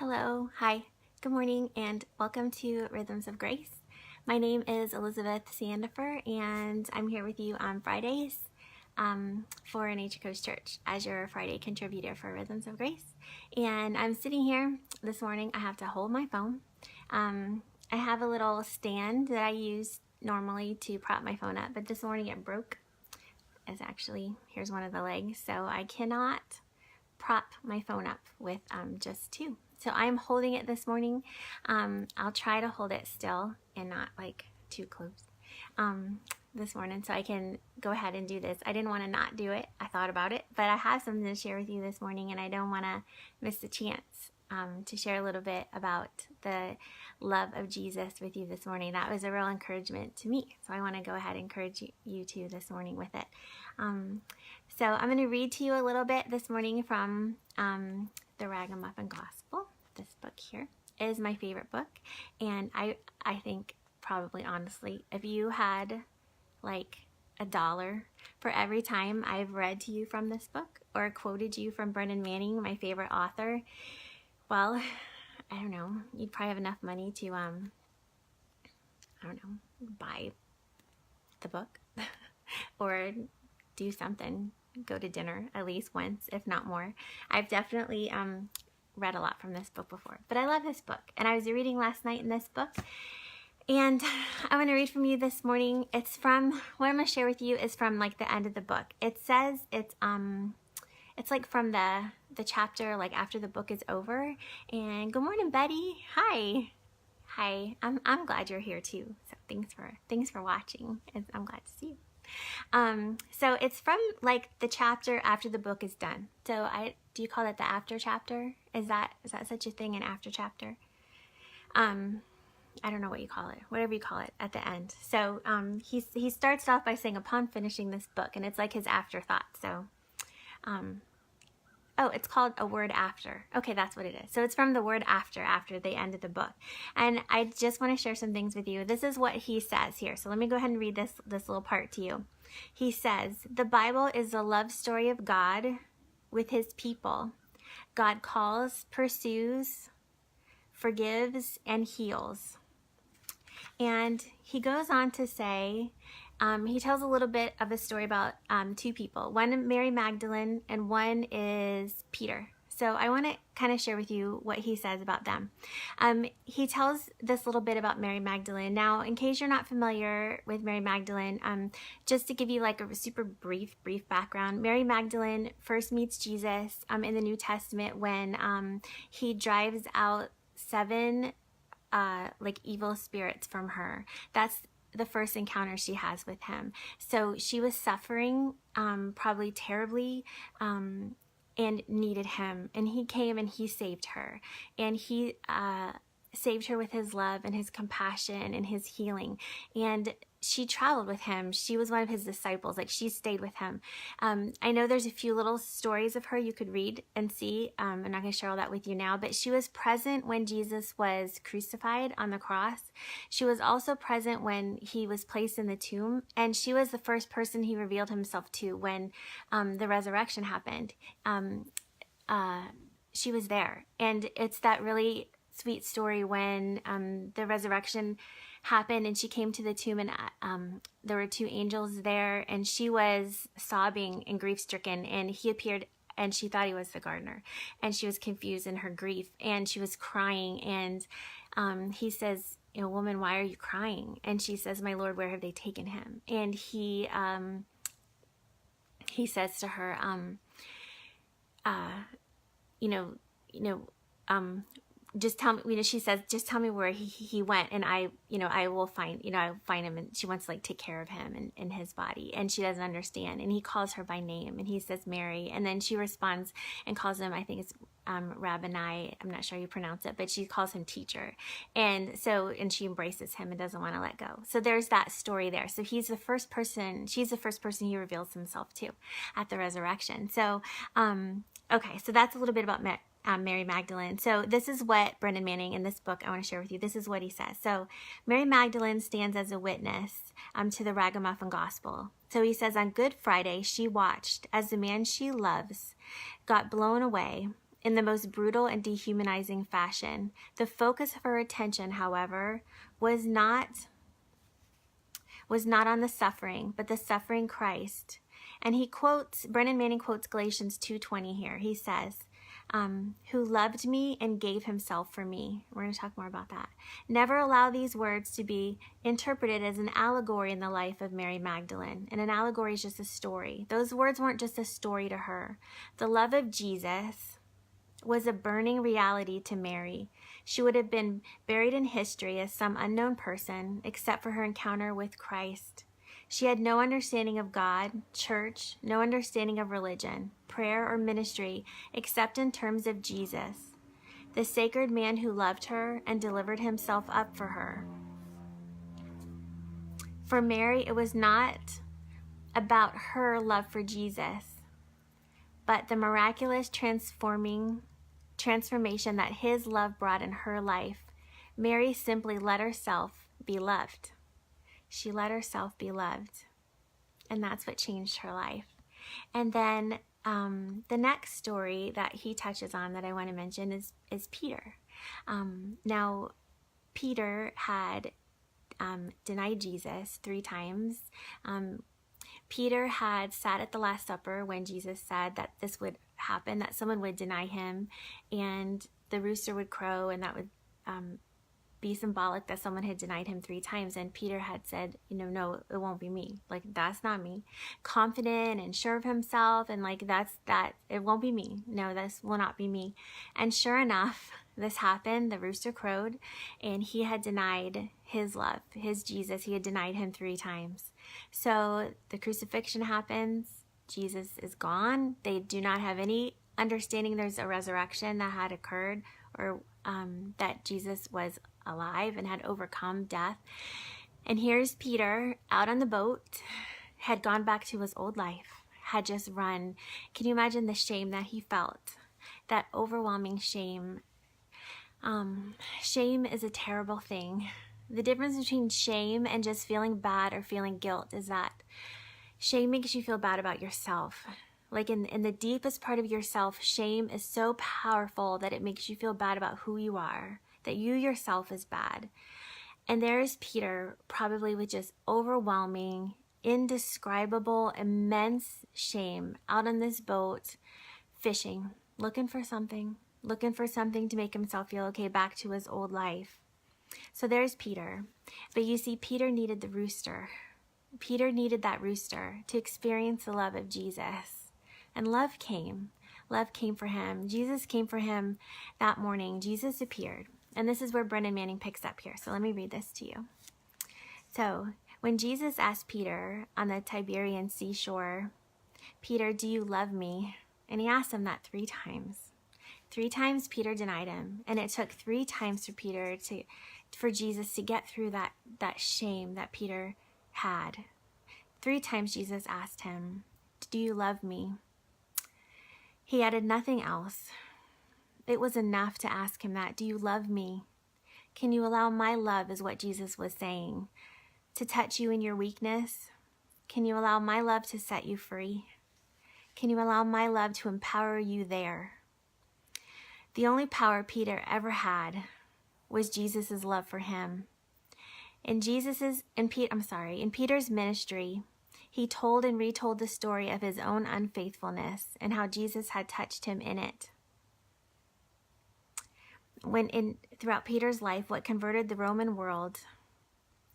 Hello, hi, good morning, and welcome to Rhythms of Grace. My name is Elizabeth Sandifer, and I'm here with you on Fridays for Nature Coast Church as your Friday contributor for Rhythms of Grace. And I'm sitting here this morning. I have to hold my phone. I have a little stand that I use normally to prop my phone up, but this morning it broke. Here's one of the legs, so I cannot prop my phone up with just two. So I'm holding it this morning. I'll try to hold it still and not like too close this morning so I can go ahead and do this. I didn't want to not do it. I thought about it, but I have something to share with you this morning and I don't want to miss the chance to share a little bit about the love of Jesus with you this morning. That was a real encouragement to me. So I want to go ahead and encourage you too this morning with it. So I'm going to read to you a little bit this morning from the Ragamuffin Gospel. This book here is my favorite book, and I think probably honestly, if you had like $1 for every time I've read to you from this book or quoted you from Brennan Manning, my favorite author, well, I don't know, you'd probably have enough money to buy the book or do something, go to dinner at least once, if not more. I've definitely read a lot from this book before, but I love this book. And I was reading last night in this book, and I want to read from you this morning. It's from, what I'm going to share with you is from like the end of the book. It says it's like from the chapter like after the book is over. And good morning, Betty. Hi. I'm glad you're here too. So thanks for watching. I'm glad to see you. So it's from like the chapter after the book is done. So do you call it the after chapter? Is that such a thing, an after chapter? I don't know what you call it, whatever you call it at the end. So he starts off by saying, upon finishing this book, and it's like his afterthought. So oh, it's called A Word After. Okay, that's what it is. So it's from the word after the end of the book. And I just want to share some things with you. This is what he says here. So let me go ahead and read this little part to you. He says, the Bible is the love story of God with his people. God calls, pursues, forgives, and heals. And he goes on to say, he tells a little bit of a story about two people. One, Mary Magdalene, and one is Peter. So I want to kind of share with you what he says about them. He tells this little bit about Mary Magdalene. Now, in case you're not familiar with Mary Magdalene, just to give you like a super brief background, Mary Magdalene first meets Jesus in the New Testament when he drives out 7 like evil spirits from her. That's the first encounter she has with him. So she was suffering probably terribly and needed him, and he came and he saved her, and he saved her with his love and his compassion and his healing. And she traveled with him. She was one of his disciples. Like, she stayed with him. I know there's a few little stories of her you could read and see. I'm not going to share all that with you now, but she was present when Jesus was crucified on the cross. She was also present when he was placed in the tomb, and she was the first person he revealed himself to when the resurrection happened. She was there, and it's that really sweet story when the resurrection happened and she came to the tomb, and there were 2 angels there, and she was sobbing and grief-stricken, and he appeared, and she thought he was the gardener, and she was confused in her grief, and she was crying, and he says, you know, woman, why are you crying? And she says, my Lord, where have they taken him? And he says to her, just tell me, she says, just tell me where he went, and I will find him. And she wants to like take care of him and his body, and she doesn't understand. And he calls her by name, and he says Mary, and then she responds and calls him, I think it's Rabboni, I'm not sure how you pronounce it, but she calls him teacher. And she embraces him and doesn't want to let go. So there's that story there. So she's the first person he reveals himself to at the resurrection. So, okay, so that's a little bit about Mary Magdalene. So this is what Brennan Manning in this book I want to share with you. This is what he says. So Mary Magdalene stands as a witness to the Ragamuffin Gospel. So he says, on Good Friday, she watched as the man she loves got blown away in the most brutal and dehumanizing fashion. The focus of her attention, however, was not on the suffering, but the suffering Christ. And Brennan Manning quotes Galatians 2:20 here. He says, who loved me and gave himself for me. We're going to talk more about that. Never allow these words to be interpreted as an allegory in the life of Mary Magdalene. And an allegory is just a story. Those words weren't just a story to her. The love of Jesus was a burning reality to Mary. She would have been buried in history as some unknown person, except for her encounter with Christ. She had no understanding of God, church, no understanding of religion, prayer, or ministry, except in terms of Jesus, the sacred man who loved her and delivered himself up for her. For Mary, it was not about her love for Jesus, but the miraculous transformation that his love brought in her life. Mary simply let herself be loved. She let herself be loved, and that's what changed her life. And then the next story that he touches on that I want to mention is Peter. Now, Peter had denied Jesus 3 times. Peter had sat at the Last Supper when Jesus said that this would happen, that someone would deny him, and the rooster would crow, and that would be symbolic that someone had denied him 3 times. And Peter had said, no, it won't be me. Like, that's not me. Confident and sure of himself, and like, it won't be me. No, this will not be me. And sure enough, this happened. The rooster crowed, and he had denied his love, his Jesus. He had denied him 3 times. So the crucifixion happens. Jesus is gone. They do not have any understanding there's a resurrection that had occurred, or that Jesus was alive and had overcome death. And here's Peter out on the boat, had gone back to his old life, had just run. Can you imagine the shame that he felt? That overwhelming shame. Shame is a terrible thing. The difference between shame and just feeling bad or feeling guilt is that shame makes you feel bad about yourself. Like in the deepest part of yourself, shame is so powerful that it makes you feel bad about who you are, that you yourself is bad. And there is Peter, probably with just overwhelming, indescribable, immense shame, out on this boat, fishing, looking for something to make himself feel okay, back to his old life. So there's Peter. But you see, Peter needed the rooster. Peter needed that rooster to experience the love of Jesus. And love came. Love came for him. Jesus came for him that morning. Jesus appeared. And this is where Brennan Manning picks up here. So let me read this to you. So when Jesus asked Peter on the Tiberian seashore, Peter, do you love me? And he asked him that 3 times. 3 times Peter denied him. And it took 3 times for Jesus to get through that shame that Peter had. 3 times Jesus asked him, do you love me? He added nothing else. It was enough to ask him that. Do you love me? Can you allow my love, is what Jesus was saying, to touch you in your weakness? Can you allow my love to set you free? Can you allow my love to empower you there? The only power Peter ever had was Jesus' love for him. In Peter's ministry, he told and retold the story of his own unfaithfulness and how Jesus had touched him in it. Throughout Peter's life, what converted the Roman world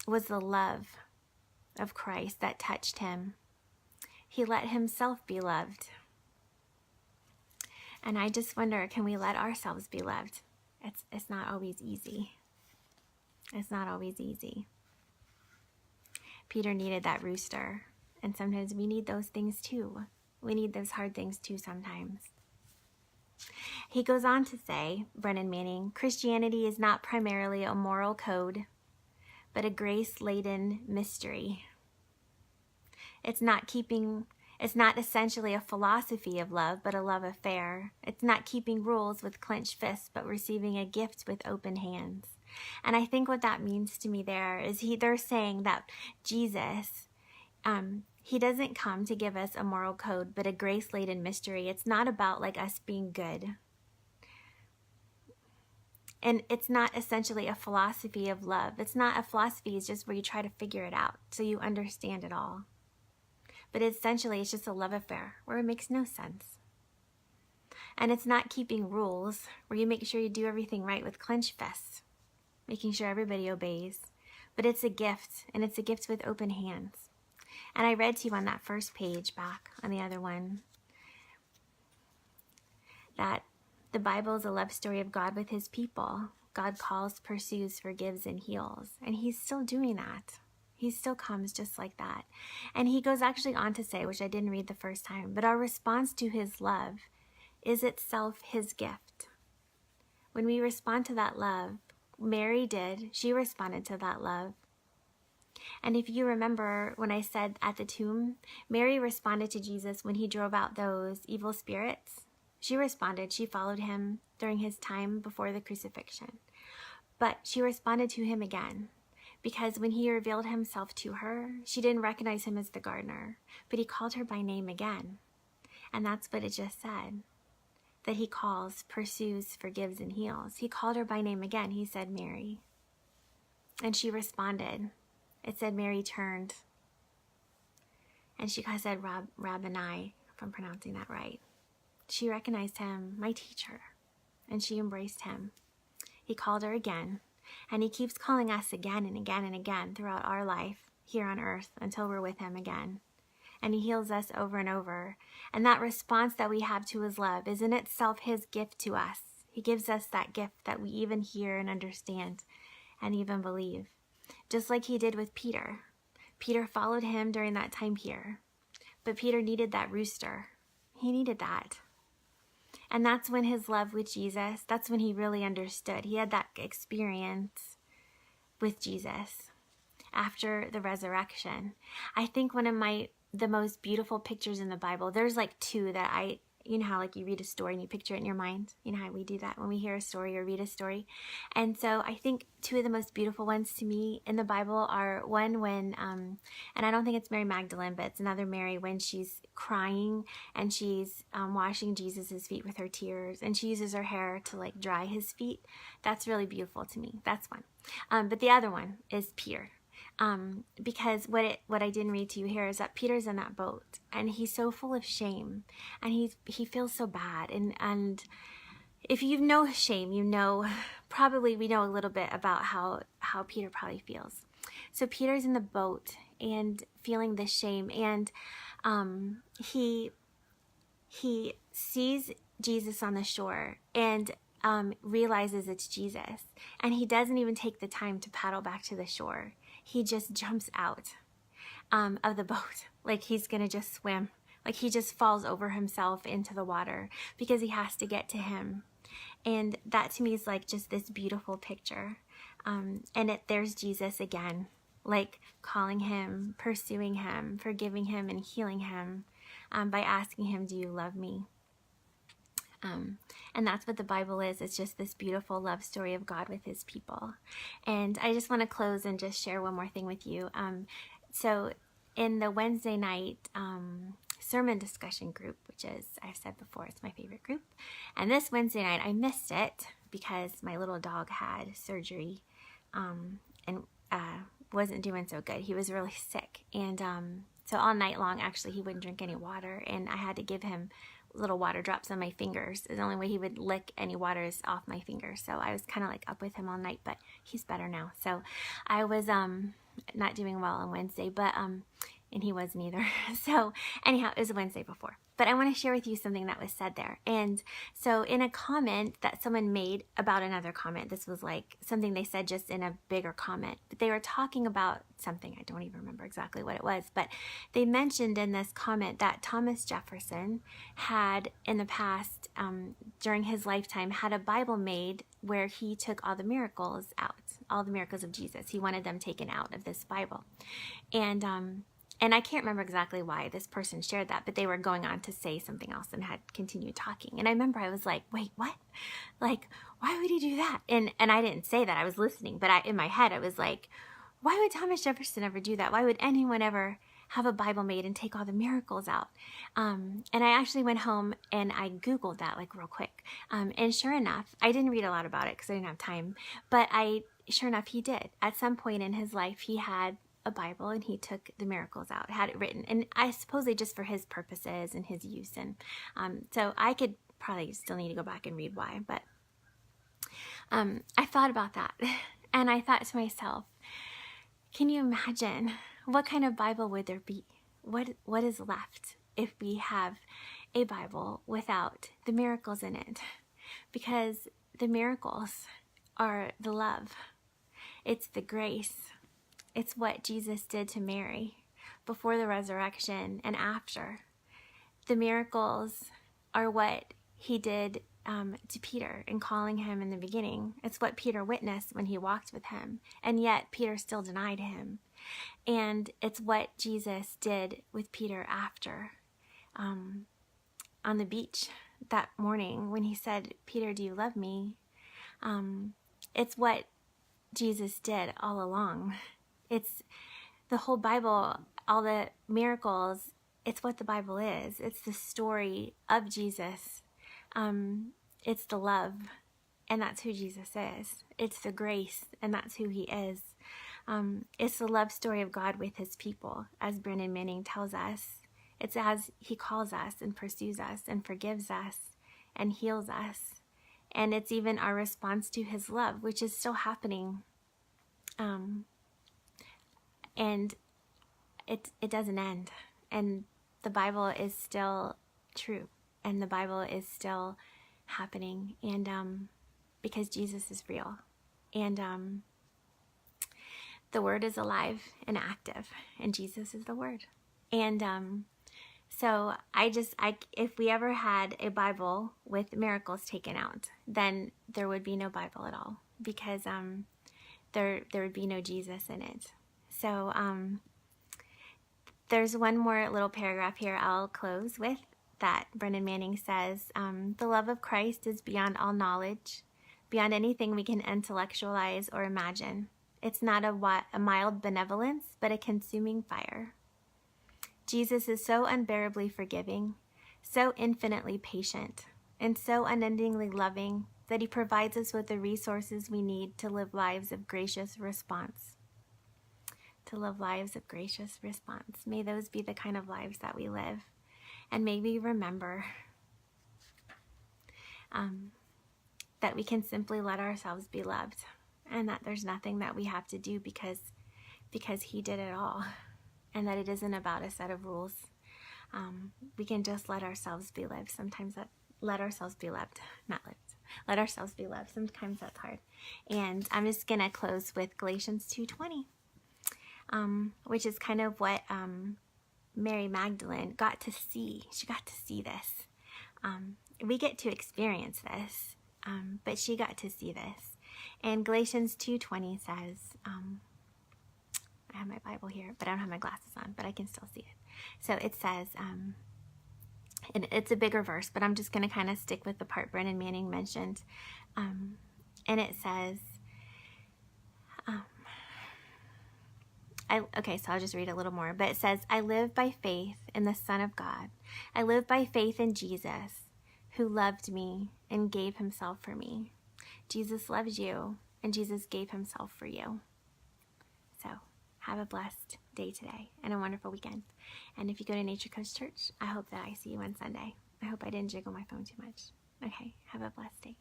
was the love of Christ that touched him. He let himself be loved. And I just wonder, can we let ourselves be loved? It's not always easy. It's not always easy. Peter needed that rooster. And sometimes we need those things too. We need those hard things too sometimes. He goes on to say, Brennan Manning, Christianity is not primarily a moral code, but a grace-laden mystery. It's not essentially a philosophy of love, but a love affair. It's not keeping rules with clenched fists, but receiving a gift with open hands. And I think what that means to me there is they're saying that Jesus, he doesn't come to give us a moral code, but a grace-laden mystery. It's not about like us being good. And it's not essentially a philosophy of love. It's not a philosophy, it's just where you try to figure it out so you understand it all. But essentially, it's just a love affair where it makes no sense. And it's not keeping rules where you make sure you do everything right with clenched fists, making sure everybody obeys. But it's a gift, and it's a gift with open hands. And I read to you on that first page back on the other one that the Bible is a love story of God with his people. God calls, pursues, forgives, and heals. And he's still doing that. He still comes just like that. And he goes actually on to say, which I didn't read the first time, but our response to his love is itself his gift. When we respond to that love, Mary did. She responded to that love. And if you remember when I said at the tomb, Mary responded to Jesus when he drove out those evil spirits. She responded. She followed him during his time before the crucifixion. But she responded to him again, because when he revealed himself to her, she didn't recognize him as the gardener, but he called her by name again. And that's what it just said, that he calls, pursues, forgives, and heals. He called her by name again. He said, Mary. And she responded. It said Mary turned. And she said, Rabboni, if I'm pronouncing that right. She recognized him, my teacher, and she embraced him. He called her again, and he keeps calling us again and again and again throughout our life here on earth until we're with him again. And he heals us over and over. And that response that we have to his love is in itself his gift to us. He gives us that gift that we even hear and understand and even believe. Just like he did with Peter. Peter followed him during that time here. But Peter needed that rooster. He needed that. And that's when his love with Jesus, that's when he really understood. He had that experience with Jesus after the resurrection. I think one of the most beautiful pictures in the Bible, there's like two that you know how like you read a story and you picture it in your mind? You know how we do that when we hear a story or read a story? And so I think two of the most beautiful ones to me in the Bible are one when, and I don't think it's Mary Magdalene, but it's another Mary when she's crying and she's washing Jesus's feet with her tears, and she uses her hair to like dry his feet. That's really beautiful to me. That's one. But the other one is Peter. Because what I didn't read to you here is that Peter's in that boat and he's so full of shame and he feels so bad. And if you know shame, you know, probably we know a little bit about how Peter probably feels. So Peter's in the boat and feeling this shame, and he sees Jesus on the shore and realizes it's Jesus, and he doesn't even take the time to paddle back to the shore. He just jumps out of the boat like he's going to just swim. Like he just falls over himself into the water because he has to get to him. And that to me is like just this beautiful picture. And there's Jesus again, like calling him, pursuing him, forgiving him, and healing him by asking him, do you love me? And that's what the Bible is. It's just this beautiful love story of God with his people. And I just want to close and just share one more thing with you. So in the Wednesday night sermon discussion group, which is, I've said before, it's my favorite group. And this Wednesday night, I missed it because my little dog had surgery and wasn't doing so good. He was really sick. And so all night long, actually, he wouldn't drink any water. And I had to give him little water drops on my fingers. The only way he would lick any water is off my fingers. So I was kind of like up with him all night, but he's better now. So I was not doing well on Wednesday, but and he wasn't either. So anyhow, it was a Wednesday before. But I want to share with you something that was said there. And so in a comment that someone made about another comment, this was like something they said just in a bigger comment, but they were talking about something, I don't even remember exactly what it was, but they mentioned in this comment that Thomas Jefferson had in the past, during his lifetime, had a Bible made where he took all the miracles out, all the miracles of Jesus. He wanted them taken out of this Bible. And I can't remember exactly why this person shared that, but they were going on to say something else and had continued talking. And I remember I was like, wait, what? Like, why would he do that? And I didn't say that. I was listening. But in my head, I was like, why would Thomas Jefferson ever do that? Why would anyone ever have a Bible made and take all the miracles out. And I actually went home and I Googled that like real quick. And sure enough, I didn't read a lot about it because I didn't have time, but sure enough, he did. At some point in his life, he had a Bible and he took the miracles out, had it written. And I suppose they just for his purposes and his use. And so I could probably still need to go back and read why, but I thought about that and I thought to myself, can you imagine what kind of Bible would there be? What is left if we have a Bible without the miracles in it? Because the miracles are the love. It's the grace. It's what Jesus did to Mary before the resurrection and after. The miracles are what he did to Peter in calling him in the beginning. It's what Peter witnessed when he walked with him, and yet Peter still denied him. And it's what Jesus did with Peter after on the beach that morning when he said, Peter, do you love me? It's what Jesus did all along. It's the whole Bible, all the miracles. It's what the Bible is. It's the story of Jesus. It's the love, and that's who Jesus is. It's the grace, and that's who he is. It's the love story of God with his people, as Brennan Manning tells us. It's as he calls us and pursues us and forgives us and heals us. And it's even our response to his love, which is still happening. And it doesn't end. And the Bible is still true. And the Bible is still happening. And because Jesus is real. And the Word is alive and active. And Jesus is the Word. And so if we ever had a Bible with miracles taken out, then there would be no Bible at all. Because there would be no Jesus in it. So there's one more little paragraph here I'll close with that Brennan Manning says, the love of Christ is beyond all knowledge, beyond anything we can intellectualize or imagine. It's not a mild benevolence, but a consuming fire. Jesus is so unbearably forgiving, so infinitely patient, and so unendingly loving that he provides us with the resources we need to live lives of gracious response. To live lives of gracious response. May those be the kind of lives that we live. And may we remember that we can simply let ourselves be loved. And that there's nothing that we have to do because he did it all. And that it isn't about a set of rules. We can just let ourselves be lived. Sometimes that let ourselves be loved, not lived. Let ourselves be loved. Sometimes that's hard. And I'm just going to close with Galatians 2:20, which is kind of what Mary Magdalene got to see. She got to see this. We get to experience this, but she got to see this. And Galatians 2:20 says, I have my Bible here, but I don't have my glasses on, but I can still see it. So it says, and it's a bigger verse, but I'm just going to kind of stick with the part Brennan Manning mentioned. And it says, okay, so I'll just read a little more. But it says, I live by faith in the Son of God. I live by faith in Jesus, who loved me and gave himself for me. Jesus loves you, and Jesus gave himself for you. So have a blessed day today and a wonderful weekend. And if you go to Nature Coast Church, I hope that I see you on Sunday. I hope I didn't jiggle my phone too much. Okay, have a blessed day.